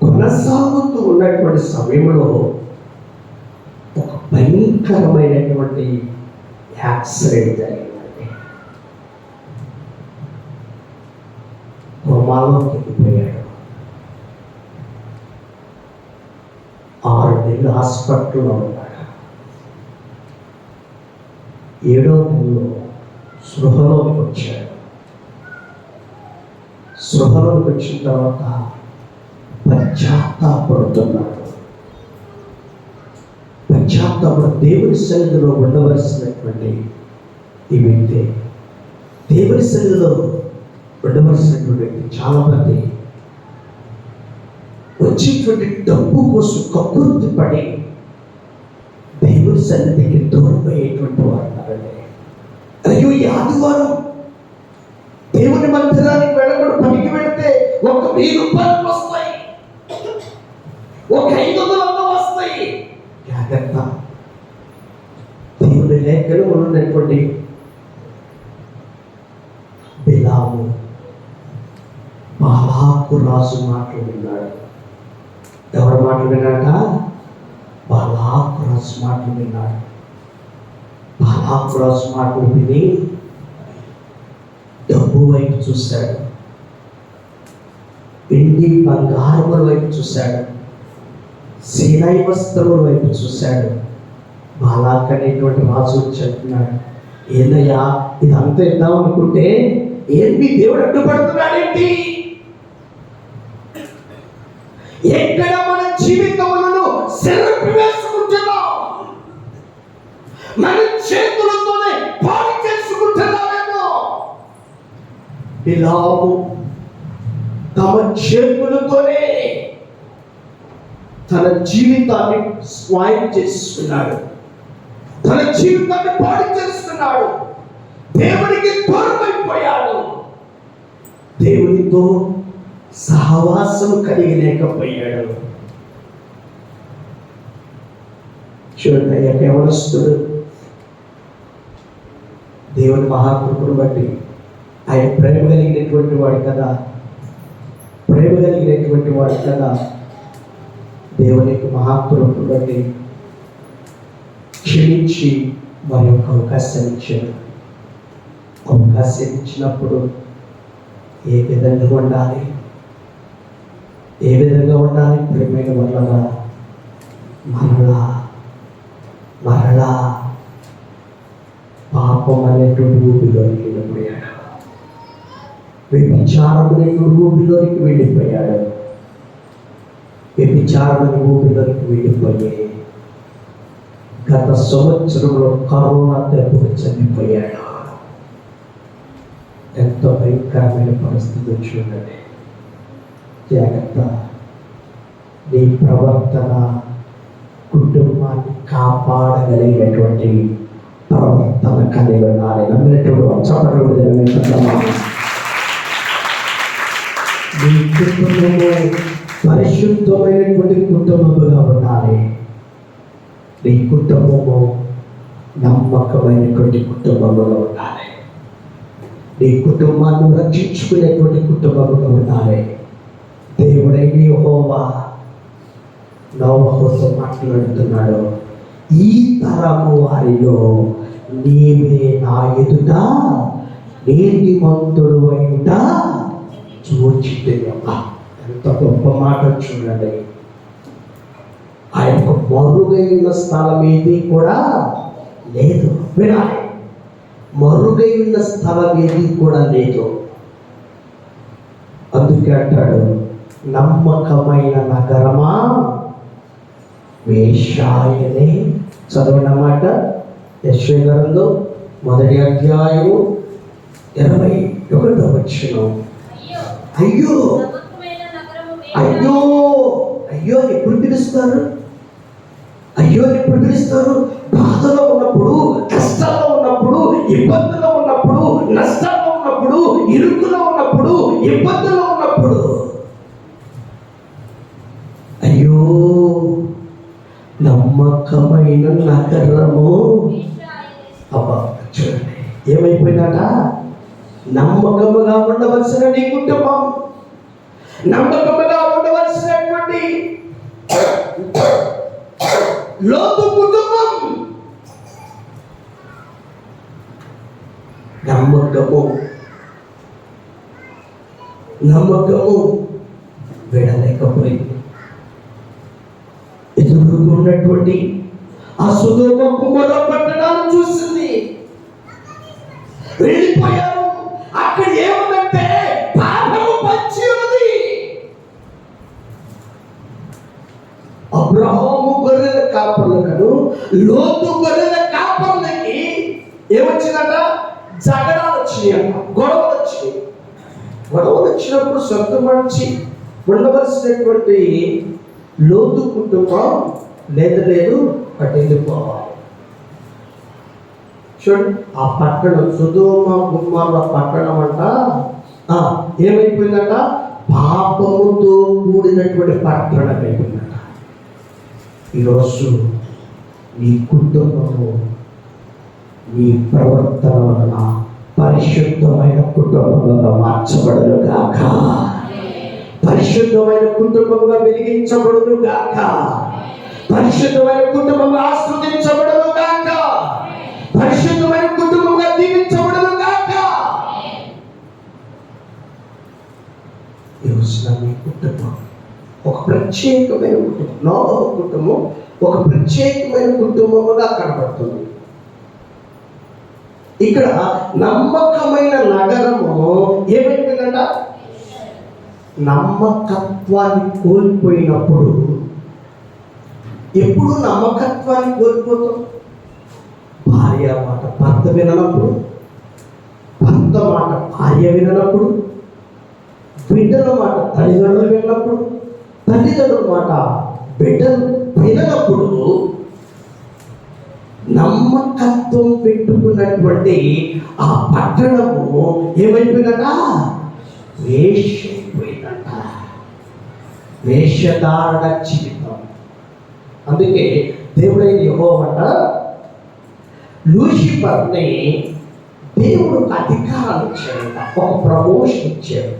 కొనసాగుతూ ఉన్నటువంటి సమయంలో ఒక భయంకరమైనటువంటి యాక్సిడెంట్ జరిగిందండి. కోమాలోకి వెళ్ళిపోయాడు. 6 నెలలు హాస్పిటల్లో ఉన్నాడు. 7వ నెలలో స్పృహలోకి వచ్చాడు. స్పృహలోకి వచ్చిన తర్వాత పశ్చాత్తాపడుతున్నాడు. పశ్చాత్తాపడు దేవుని సన్నిధిలో ఉండవలసినటువంటి ఈ వ్యక్తి, దేవుని సన్నిధిలో ఉండవలసినటువంటి వ్యక్తి చాలా మంది వచ్చేటువంటి డబ్బు కోసం కక్కుర్తి పడి దేవుని సన్నిధికి దూరమయ్యేటువంటి వారు. అయ్యో, ఈ ఆదివారం దేవుని మందిరానికి వెళ్ళకుండా పనికి వెళితే ఒక 1000 రూపాయలు వస్తాయి, ఒక 500 వస్తాయి. జాగ్రత్త. దేవుని లేఖలో ఉన్నటువంటి బిలాము బాలాకు రాజు మాటలు విన్నాడు. ఎవరు మాటలు విన్నాట? బాలాకు రాజు మాటలు విన్నాడు. బాలాకు రాజు మాటలు విని డబ్బు వైపు చూశాడు, వెండి బంగారముల వైపు చూశాడు, సీనాయి వస్త్రముల వైపు చూశాడు. బాలాక్ అనేటువంటి రాజు చెప్తున్నాడు, ఏందయ్యా ఇదంతా ఇద్దాం అనుకుంటే ఏంటి దేవుడు అడ్డుపడుతున్నాడేంటి? ఎక్కడ మన జీవితములను సెరపి వేసుకుంటున్నాం, మన చేతులతోనే పాడు చేసుకుంటున్నామేమో. బిలాము తమ చేతులతోనే తన జీవితాన్ని స్వాయం చేసుకున్నాడు, తన జీవితాన్ని పాడు చేసుకున్నాడు, దేవునికి దూరమైపోయాడు, దేవునితో సహవాసం కలిగి లేకపోయాడు. చూడండి, యవనస్తుడు దేవుని మహాకృపను బట్టి ఆయన ప్రేమ కలిగినటువంటి వాడు కదా, దేవుని యొక్క మహాకృపను బట్టి క్షమించి వారి యొక్క అవకాశం ఇచ్చాడు. అవకాశం ఇచ్చినప్పుడు ఏ విధంగా ఉండాలి, ప్రేమైన వల్ల మరలా పాపం అనేటువంటి ఊపిలోకి వెళ్ళిపోయాడు. వ్యభిచారం అనేటువంటి ఊపిలోకి వెళ్ళిపోయాడు. గత సంవత్సరంలో కరోనా దెబ్బకు చనిపోయాడు. ఎంతో భయంకరమైన పరిస్థితి చూడండి. జాగ్రత్త. నీ ప్రవర్తన కుటుంబాన్ని కాపాడగలిగినటువంటి ప్రవర్తన కలిగి ఉండాలి. నమ్మినటువంటి చప్పట్లు. నీ కుటుంబము పరిశుద్ధమైనటువంటి కుటుంబముగా ఉండాలి. నీ కుటుంబము నమ్మకమైనటువంటి కుటుంబముగా ఉండాలి. నీ కుటుంబాన్ని రక్షించుకునేటువంటి కుటుంబముగా ఉండాలి. దేవుడైన యెహోవా నోవహుతో మాట్లాడుతున్నాడు, ఈ తరము వారిలో నీవే నా ఎదుట నీతిమంతుడు అయ్యుట చూచితినమ్మా. ఎంత గొప్ప మాట చూడండి. ఆ యొక్క మరుగైన స్థలం ఏది కూడా లేదు. వినాలి, మరుగైన స్థలం ఏది కూడా లేదు. అందుకే అంటాడు, నమ్మకమైన నగరమా వేశ్యాయనే. చదవనమాట యెషయా గ్రంథం 1వ అధ్యాయము 21వ వచనం. అయ్యో అయ్యో అయ్యో ఎప్పుడు పిలుస్తారు? అయ్యో ఎప్పుడు పిలుస్తారు? బాధలో ఉన్నప్పుడు, కష్టాల్లో ఉన్నప్పుడు, ఇబ్బందుల్లో ఉన్నప్పుడు, నష్టాల్లో ఉన్నప్పుడు, ఇరుకులో ఉన్నప్పుడు, ఇబ్బందుల్లో ఉన్నప్పుడు అయ్యో నమ్మకమైన నగరము. అబ్బా చూడండి, ఏమైపోయిందట? నమ్మకముగా ఉండవలసిన నీ కుటుంబం, నమ్మకముగా ఉండవలసినటువంటి లోతు కుటుంబం, నమ్మకము విడలేకపోయింది. ఎదురుకున్నటువంటి ఆ సొదొమ గొమొర్రా పట్టణాలను చూసింది, వెళ్ళిపోయారు. అక్కడ ఏముందంటే పాపము పంచి ఉన్నది. అబ్రహాము గొర్రెల కాపర్లకు, లోతు గొర్రెల కాపర్లకి ఏమొచ్చిందట? జగడాలు వచ్చినాయంట, గొడవలు వచ్చినాయి. గొడవలు వచ్చినప్పుడు సొంతమర్చి ఉండవలసినటువంటి లోతు కుటుంబం లేదు అటు వెళ్ళిపోవాలి. చూడండి, ఆ పట్టణం సొదొమ గొమొర్రా పట్టణం అంట ఏమైపోయిందట? పాపముతో కూడినటువంటి పట్టణం అయిపోయిందట. ఈరోజు నీ కుటుంబము నీ ప్రవర్తన వలన పరిశుద్ధమైన కుటుంబంగా మార్చబడును గాక, పరిశుద్ధమైన కుటుంబంగా వెలిగించబడును గాక, పరిశుద్ధమైన కుటుంబంగా ఆస్వాదించబడును గాక, పరిశుద్ధమైన కుటుంబంగా దీవించబడును గాక. ఈరోజు నీ కుటుంబం ఒక ప్రత్యేకమైన కుటుంబం, నోవహు కుటుంబం ఒక ప్రత్యేకమైన కుటుంబముగా కనబడుతుంది. ఇక్కడ నమ్మకమైన నగరము ఏమైపోయిందంట? నమ్మకత్వాన్ని కోల్పోయినప్పుడు, ఎప్పుడు నమ్మకత్వాన్ని కోల్పోతాం? భార్య మాట భర్త విననప్పుడు, భర్త మాట భార్య విననప్పుడు, బిడ్డల మాట తల్లిదండ్రులు విన్నప్పుడు, తల్లిదండ్రుల మాట బిడ్డలు విననప్పుడు నమ్మకత్వం పెట్టుకున్నటువంటి ఆ పట్టణము ఏమైపోయిందట? వేశ్యైపోయిందట, వేశ్యధారణ జీవితం. అందుకే దేవుడైన యెహోవా లూసిఫర్ని దేవుడు అధికారం ఇచ్చాడు, ఒక ప్రమోషన్ ఇచ్చాడు.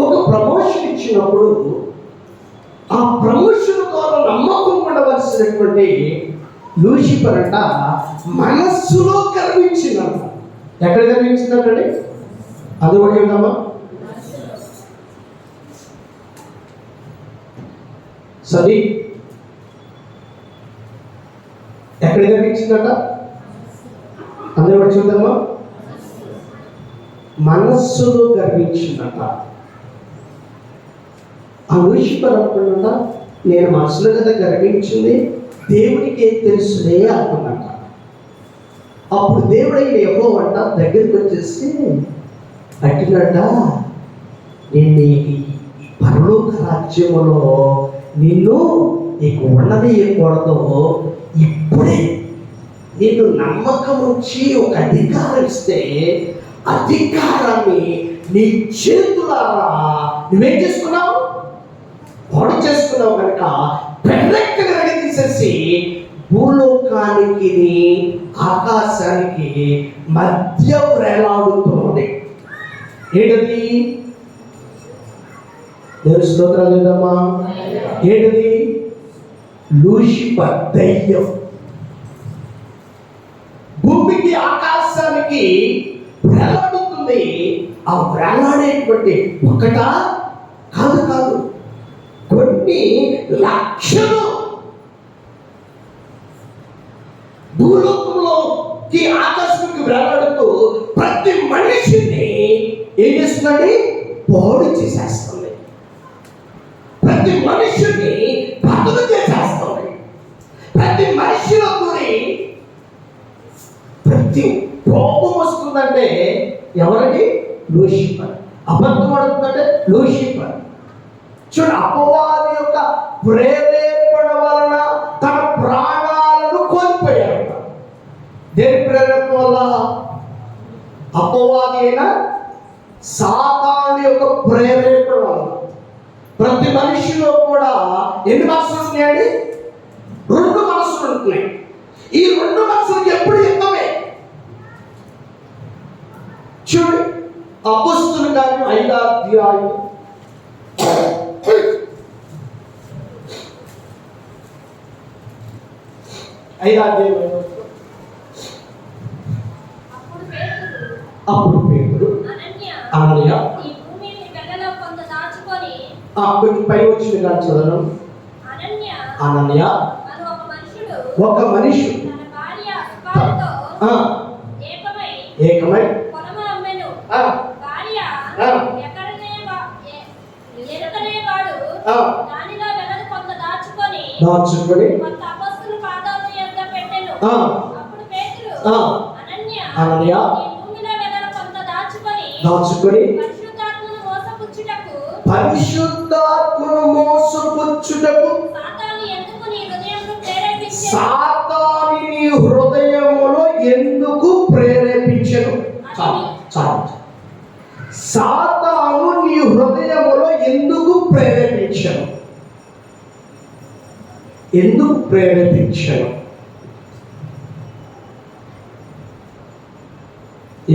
ఒక ప్రమోషన్ ఇచ్చినప్పుడు ఆ ప్రమోషన్ ద్వారా నమ్మకం ఉండవలసినటువంటి లూసిఫర్ అంట మనస్సులో గర్వించిందంట. ఎక్కడ గర్వించిందంటే అది కూడా చెప్తామా? సరే, ఎక్కడ గర్వించిందట? అందరూ కూడా చూద్దామా? మనస్సులో గర్వించిందట. ఆ లూసిఫర్ అనుకున్నట, నేను మనసులో కదా గర్వించింది, దేవుడికి ఏం తెలుసులే అనుకున్నట. అప్పుడు దేవుడైన యెహోవా దగ్గరికి వచ్చేసి అట్టినట, నేను ఈ పరలోక రాజ్యములో నిన్ను నీకు ఉండనీయకూడదు, ఇప్పుడే నిన్ను నమ్మకం వచ్చి ఒక అధికారం ఇస్తే అధికారాన్ని నీ చేతులారా నువ్వేం చేసుకున్నావు? పాడు చేసుకున్నావు కనుక పెద్దగా తీసేసి భూలోకానికి ఆకాశానికి మధ్య వేలాడుతుంది. ఏంటది? దేవుని స్తోత్రాలు లేదమ్మా. ఏంటది? లూసిఫర్ దయ్యం. భూమికి ఆకాశానికి వేలాడుతుంది. ఆ వేలాడేటువంటి ఒకటా కాదు కాదు, కొన్ని లక్షలు భూలోకంలోకి ఆకాశానికి వేలాడుతూ ప్రతి మనిషిని ఏం చేస్తుందండి? పాడు చేసేస్తుంది. ప్రతి మనిషిని బదులు చేసేస్తుంది. ప్రతి మనిషిలో కూడి ప్రతి కోపం వస్తుందంటే ఎవరికి? లూసిఫర్. అబద్ధం ఆడుతుందంటే లూసిఫర్. చూడు, అపవాది యొక్క ప్రేరేపణ వలన తన ప్రాణాలను కోల్పోయాడు. దేని ప్రేరేపణ వల్ల? అపవాది అయిన సాతాను యొక్క ప్రేరేపణ వల్ల. ప్రతి మనిషిలో కూడా ఎన్ని మనసులు ఉన్నాయండి? 2 మనసులు ఉంటున్నాయి. ఈ 2 మనసులకి ఎప్పుడు యుద్ధమే. చూడు, అపొస్తలుల కార్యం 5వ అధ్యాయం 5వ అధ్యాయం. అప్పుడు పేతురు అననీయ కొంచెం పై వచ్చిన కానీ చదవడం. అననీయ ఒక మనుషుడు ఏకమై దాచుకొని అననీయ దాచుకొని పరిశుద్ధాత్మను మోసపుచ్చుటకు సాతానుని హృదయములో ఎందుకు ప్రేరేపించెను? సాతాను నీ హృదయములో ఎందుకు ప్రేరేపించెను? ఎందుకు ప్రేరేపించెను?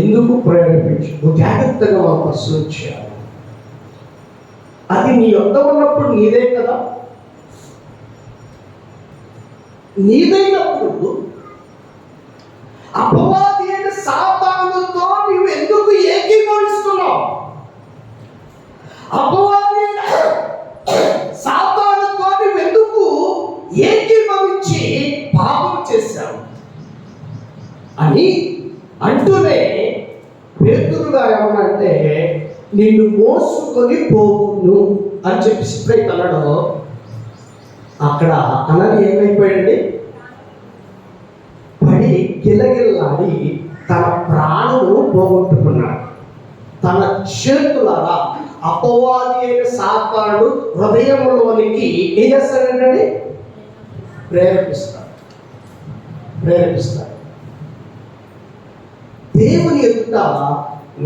ఎందుకు ప్రేరేపించు? నువ్వు జాగ్రత్తగా పరిశీలించాలి. అది నీ యొద్ద ఉన్నప్పుడు నీదే కదా. నీదైనప్పుడు అపవాది అయిన సాతానుతో నీవు ఎందుకు ఏకీభవిస్తున్నావు? అపవాది అయిన సాతానుతో నీవు ఎందుకు ఏకీభవించి పాపం చేశావు అని అంటూనే పేతురు గారు ఏమన్నంటే, నిన్ను మోసుకొని పోవును అని చెప్పి స్ప్రైట్ అన్నాడు. అక్కడ అనని ఏమైపోయాడండి? పడి గిల్లగిల్లాడి తన ప్రాణము పోగొట్టుకున్నాడు. తన చేతులారా అపవాది అయిన సాతానుడు హృదయంలోనికి ఏం చేస్తాడంటే ప్రేరేపిస్తాడు. దేవుని యొక్క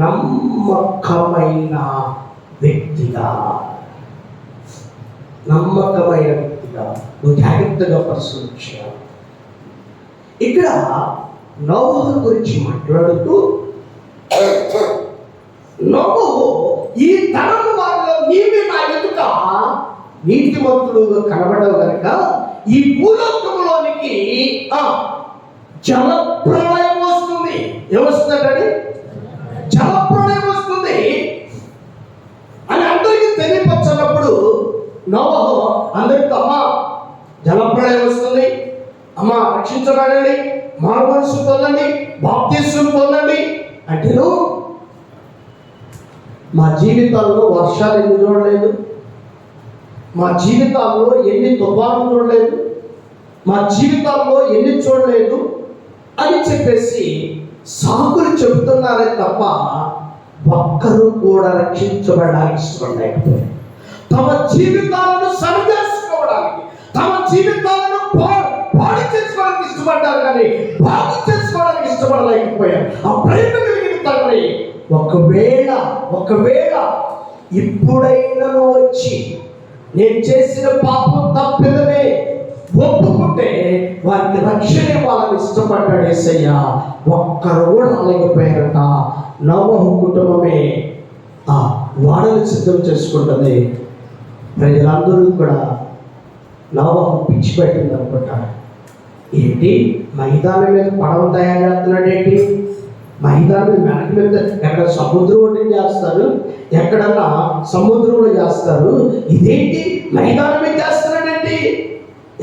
నమ్మకమైన వ్యక్తిగా నువ్వు జాగ్రత్తగా పరిశీలించాలి. ఇక్కడ నోవహు గురించి మాట్లాడుతూ, నోవహు ఈ తరము వారిలో నీవే నా ఎదుట నీతిమంతుడుగా కనబడవు కనుక ఈ భూలోకములోనికి జలప్రళయం వస్తుంది. ఏమొస్తుందంటే జలప్రళయం వస్తుంది అని అందరికీ తెలియపరచినప్పుడు నోవహు అందరితో, అమ్మా జలప్రళయం వస్తుంది, అమ్మా రక్షించబడండి, మారుమనసు పొందండి, బాప్తిస్మం పొందండి అంటే, మా జీవితాల్లో వర్షాలు ఎన్ని చూడలేదు, మా జీవితాల్లో ఎన్ని తుఫాను చూడలేదు, మా జీవితాల్లో ఎన్ని చూడలేదు అని చెప్పేసి సాకులు చెబుతున్నారే తప్ప ఒక్కరూ కూడా రక్షించబడడానికి ఇష్టపడలేకపోయారు. తమ జీవితాలను సరిచేసుకోవడానికి, తమ జీవితాలను పాడు చేసుకోవడానికి ఇష్టపడ్డారు, కానీ బాగు చేసుకోవడానికి ఇష్టపడలేకపోయారు. ఆ ప్రేమ కలిగిన తండ్రి ఒకవేళ ఇప్పుడైనా వచ్చి నేను చేసిన పాపం తప్పిదనే ఒప్పుకుంటే వారికి రక్షణ ఇవ్వాలని ఇష్టపడ్డాడు యేసయ్య. ఒక్కరు కూడా రాలేకపోయారట. నోవహు కుటుంబమే ఆ వాడని సిద్ధం చేసుకుంటుంది. ప్రజలందరూ కూడా నోవహు పిచ్చి పెట్టింది అనుకుంటారు. ఏంటి మైదానం మీద పడవ తయారు చేస్తున్నాడు ఏంటి? మైదానం వెనక మీద ఎక్కడ సముద్రం ఒడ్డున చేస్తారు, ఎక్కడన్నా సముద్రంలో చేస్తారు. ఇదేంటి మైదానం మీద చేస్తున్నాడండి?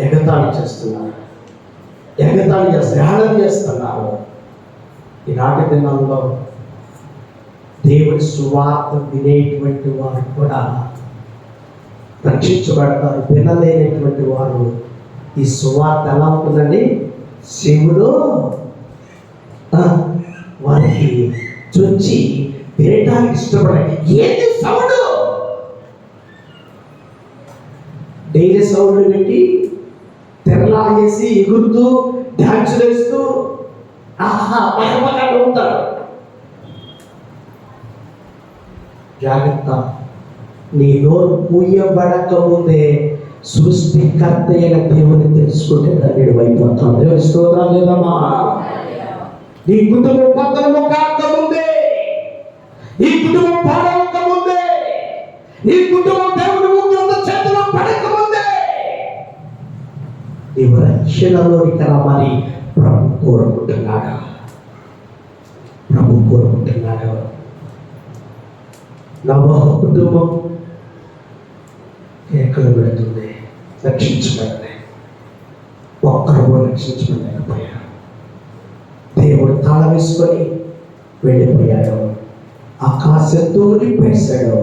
ఎగతాళి చేస్తున్నారు, ఏడాది చేస్తున్నారు. ఈనాటి దినాల్లో దేవుడి సువార్త వినేటువంటి వారు కూడా రక్షించబడతారు. వినలేనటువంటి వారు ఈ సువార్త ఎలా ఉంటుందండి? శివుడు వారికి చొచ్చి వినటానికి ఇష్టపడాలి. ఏంటి సౌండ్? డైలీ సౌండ్ పెట్టి తెరలాగేసి ఎగురుతూ డ్యాన్సులు వేస్తూ పక్కపక్కన ఉంటారు. జాగ్రత్త, నీ నోరు పూయబడక ముందే సృష్టికర్త అయిన దేవుని తెలుసుకుంటే దాన్ని అయిపోతాం. దేవుని స్తోత్రం లేదమ్మా. నీ కుటుంబం పతనము కాకముందే, నీ కుటుంబం పాడవక ముందే, నీ కుటుంబం దేవుని ముందు చేతిలో పడకముందే నీవు రక్షణలోనికి రామని ప్రభు కోరుకుంటున్నాడు. నోవహు కుటుంబం కేకలు పెడుతుంది, రక్షించబడలే. ఒక్కరు రక్షించబడలేకపోయారు. దేవుడు తాళం వేసుకొని వెళ్ళిపోయాడు. ఆకాశం తూలిపేశాడు.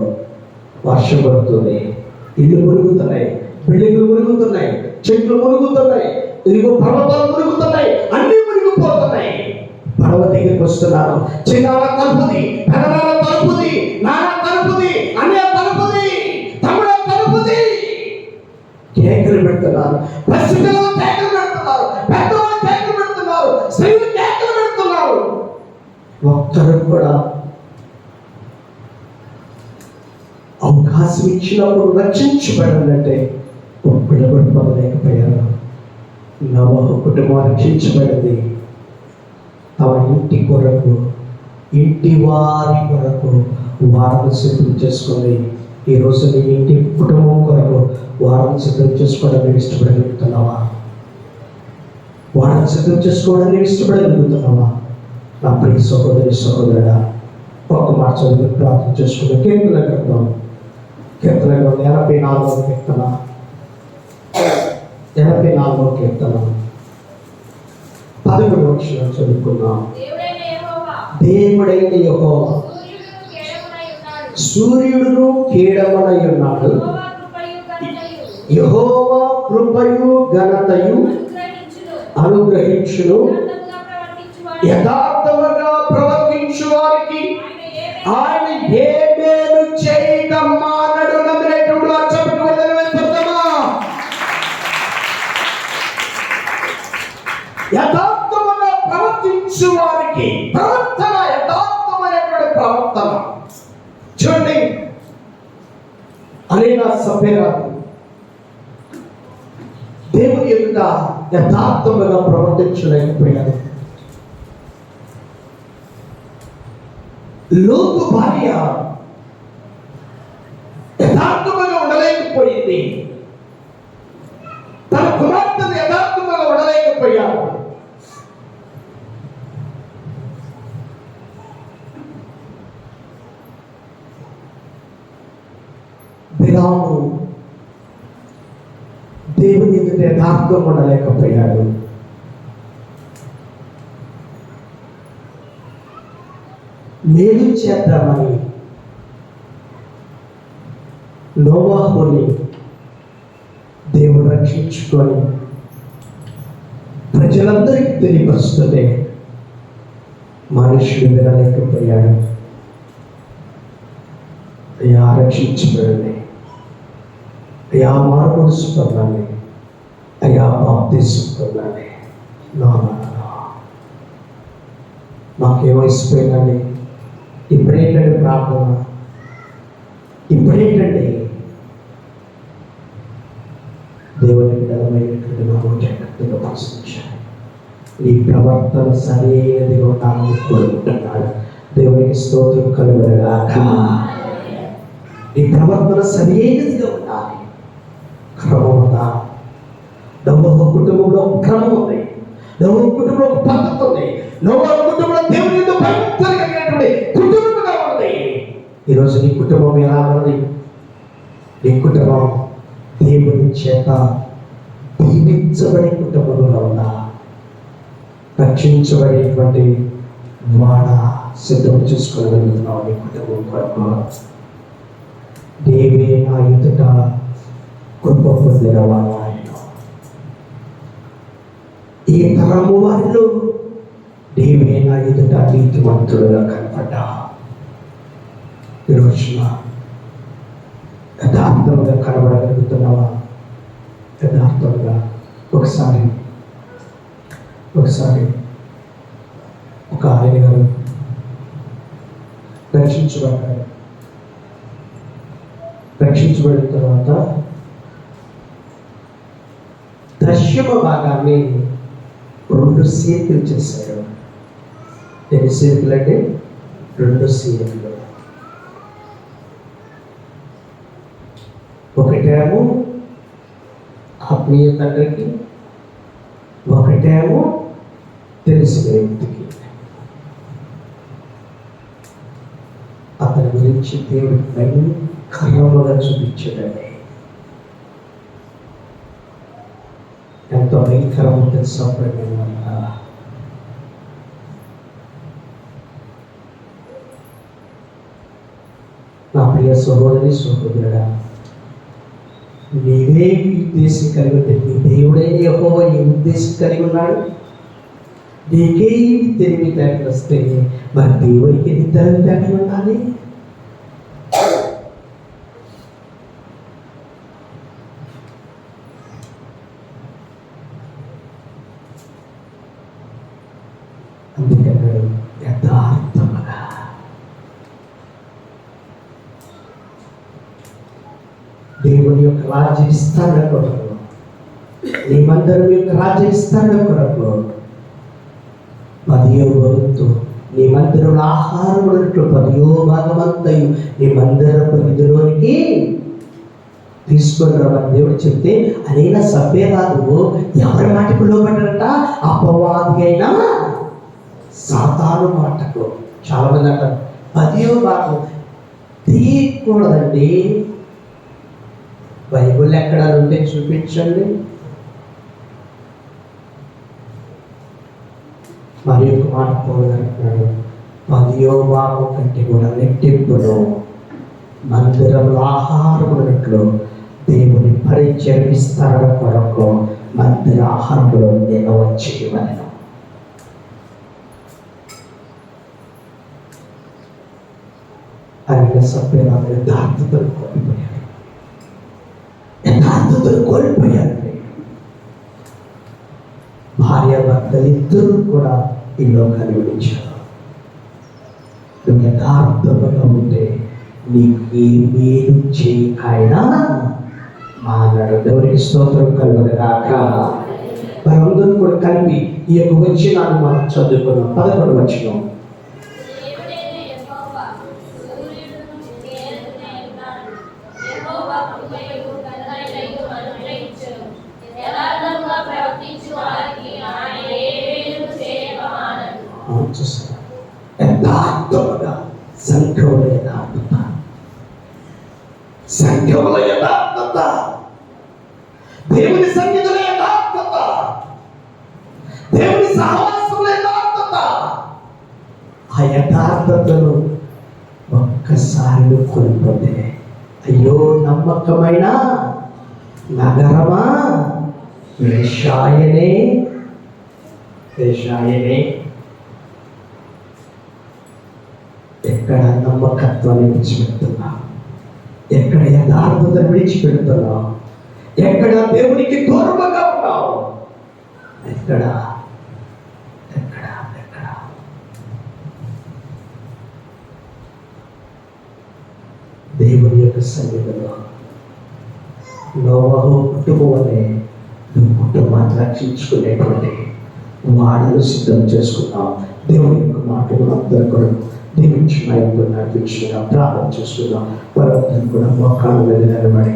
వర్షం పడుతుంది, ఇల్లు మురుగుతున్నాయి, బిల్డింగ్లు మురుగుతున్నాయి, చెట్లు మురుగుతున్నాయి, ఇదిగో పర్వతాలు మురుగుతున్నాయి, అన్ని మురిగిపోతున్నాయి. పడవ దగ్గరికి వస్తున్నారు. చిన్నాల తలుపుది, పెదనాల తలుపుది, నాన్న తలుపుది, అన్నయ్య తలుపుది, తమ్ముడ తలుపుది. కేకలు పెడుతున్నారు, పసిపిల్లలు కేకలు పెడుతున్నారు, పెద్దవాళ్ళు కేకలు పెడుతున్నారు, స్త్రీలు కేకలు పెడుతున్నారు. ఒక్కరు కూడా అవకాశం ఇచ్చినప్పుడు రక్షించబడాలంటే ఒప్పుడబడిపోలేకపోయారు. నోవహు కుటుంబం రక్షించబడింది. తమ ఇంటి కొరకు, ఇంటి వారి కొరకు వారిని సిద్ధం చేసుకుంది. ఈరోజు నీ ఇంటి కుటుంబం కొరకు వారిని సిద్ధం చేసుకోవడానికి ఇష్టపడగలుగుతున్నావా? వారిని సిద్ధం చేసుకోవడానికి ఇష్టపడగలుగుతున్నావా? నా ప్రియ సహోదరి సహోదరుడా, ఒక్క మాట చదువు ప్రార్థన చేసుకున్నాం. కీర్తన గ్రంథం 84వ కీర్తన, 84వ కీర్తన 11వ వచనం చదువుకున్నాం. దేవుడైన యెహోవా సూర్యుడును కీడమునై ఉన్నాడు. యెహోవా కృపయు ఘనతయు అనుగ్రహించును. యథార్థముగా ప్రవర్తించు వారికి ఆయన ఏ మేలు చేయక మానడు. నమ్మినటువంటి వారు చెప్పు వదిలివేస్తామా? యథార్థముగా ప్రవర్తించు వారికి ప్రవర్తన, యథార్థమైనటువంటి ప్రవర్తన. చూడండి, అనేక సభ్యురాలు దేవుని ఎదుట యథార్థముగా ప్రవర్తించలేకపోయారు. లోతు భార్య యథార్థముగా ఉండలేకపోయింది. తన కుమార్తెను యథార్థముగా ఉండలేకపోయారు. బిలాము దేవుని ఎదుట యథార్థం ఉండలేకపోయాడు. మేలు చేద్దామని నోవహుని దేవుడు రక్షించుకొని ప్రజలందరికీ తెలియపరుస్తుంటే మనుషుడు వినలేకపోయాడు. అయ్యా రక్షించబడండి, అయ్యా మారుమనసు పొందండి, అయ్యా బాప్తిసం పొందండి. నాకేమైపోయిందండి? ఇప్పుడేంటండి ప్రార్థన? ఇప్పుడేంటండి దేవుని విధమైనటువంటి నామోజంగా ప్రశ్నించాలి. నీ ప్రవర్తన సరైనదిగా ఉండాలని కోరుకుంటున్నాడు. దేవునికి స్తోత్రం కలుగునుగాక. నీ ప్రవర్తన సరైనదిగా ఉండాలి. క్రమం ఉందా? నోవహు కుటుంబంలో క్రమం ఉంది. నోవహు కుటుంబంలో ఒక పద్ధతి ఉంది. నోవహు కుటుంబంలో దేవుని యందు భయం ఈరోజు నీ కుటుంబం ఎలా ఉంది? నీ కుటుంబం దేవుని చేత దీవించబడే కుటుంబంలో ఉందా? రక్షించబడేటువంటి వాడ సిద్ధం చేసుకోగలుగుతున్నావు నీ కుటుంబం కొరకు? దేవే నా ఎదుట కృప పొందినవాడు ఆయన. ఈ తరము వారిలో దేవే నా ఎదుట నీతిమంతుడుగా కనపడ్డా. ఈ రోజున యథార్థంగా కనబడగలుగుతున్నావా? యథార్థంగా ఒకసారి ఒక ఆయన గారు రక్షించబడిన తర్వాత దశమ భాగాన్ని 2 సేతులు చేశారు. ఎన్ని సేతులు అంటే 2 సేతులు. ఒకటేమో ఆత్మీయ తండ్రికి, ఒకటేమో తెలిసిన వ్యక్తికి. అతని గురించి దేవుడు భయంకరముగా చూపించాడండి. ఎంతో భయంకరము తెలుసా? నా ప్రియ సహోదరి సహోదరుడా, నీవే ఉద్దేశం కలిగి ఉంది. నీ దేవుడే యెహోవా ఏ ఉద్దేశం కలిగి ఉన్నాడు? నీకే ఇది తెలివి లేక వస్తే మరి దేవుడికి ఇది తెలివి లేక ఉండాలి. అందుకన్నాడు యథార్థముగా. దేవుని యొక్క రాజ్య విస్తరణ కొరకు, నీ మందిరం యొక్క రాజ్య విస్తరణ కొరకు 10వ వంతు నీ మందిరంలో ఆహారం ఉన్నట్లు 10వ భాగమంతయు నీ మందిర పరిధిలోనికి తీసుకొని రమ్మని దేవుడు చెప్తే, అదైనా సభ్యరాదు ఎవరి మాటకు లోబడ్డారట? అపవాది అయినా సాతాను మాటకు. చాలా మంది అంటారు 10వ భాగం తీయకూడదండి. బైబుల్ ఎక్కడ ఉంటే చూపించండి. మరి ఒక మాట పోగలంటున్నాడు, 10వ భాగం కంటే కూడా రెట్టింపును మందిరంలో ఆహారం ఉన్నట్లు దేవుని పరిచయం విస్తరణ కొరకు మందిర ఆహారంలో నేను వచ్చేయమని. ఆయన సభ్యులు యథార్థతను కోల్పోయారండి. భార్య భర్తలు ఇద్దరు కూడా ఈ లోకాన్ని విడిచారు. నువ్వు యథార్థముగా ఉంటే నీకు ఏ మేలు చేయక ఆయన మాట్లాడు. దేవునికి స్తోత్రం కలుగునుగాక. మనందరం కూడా కలిపి ఈ యొక్క వచనాన్ని మనం చదువుకున్నాం. 11వ వచనం. యథార్థముగా సంఘముల యథార్థత, సంఘముల యథార్థత, దేవుని సన్నిధిలో యథార్థత, దేవుని సహవాసంలో యథార్థత. ఆ యథార్థతను ఒక్కసారి కోల్పోతే అయ్యో నమ్మకమైన నగరమా వేషాయనే ఎక్కడ నమ్మకత్వాన్ని విడిచిపెడుతున్నా, ఎక్కడ యథార్థతను విడిచిపెడుతున్నా, ఎక్కడ దేవునికి దూరంగా ఉన్నావు, ఎక్కడ దేవుని యొక్క సన్నిధిలో నోవహు కుటుంబం అనే కుటుంబాన్ని రక్షించుకునేటువంటి వాడలు సిద్ధం చేసుకున్నాం. దేవుని యొక్క మాటలు అందరూ కూడా దీవించిన నడిపించిన ప్రార్థన చేస్తున్నాం. వారందరూ కూడా మోకాళ్ళ మీద నిలబడి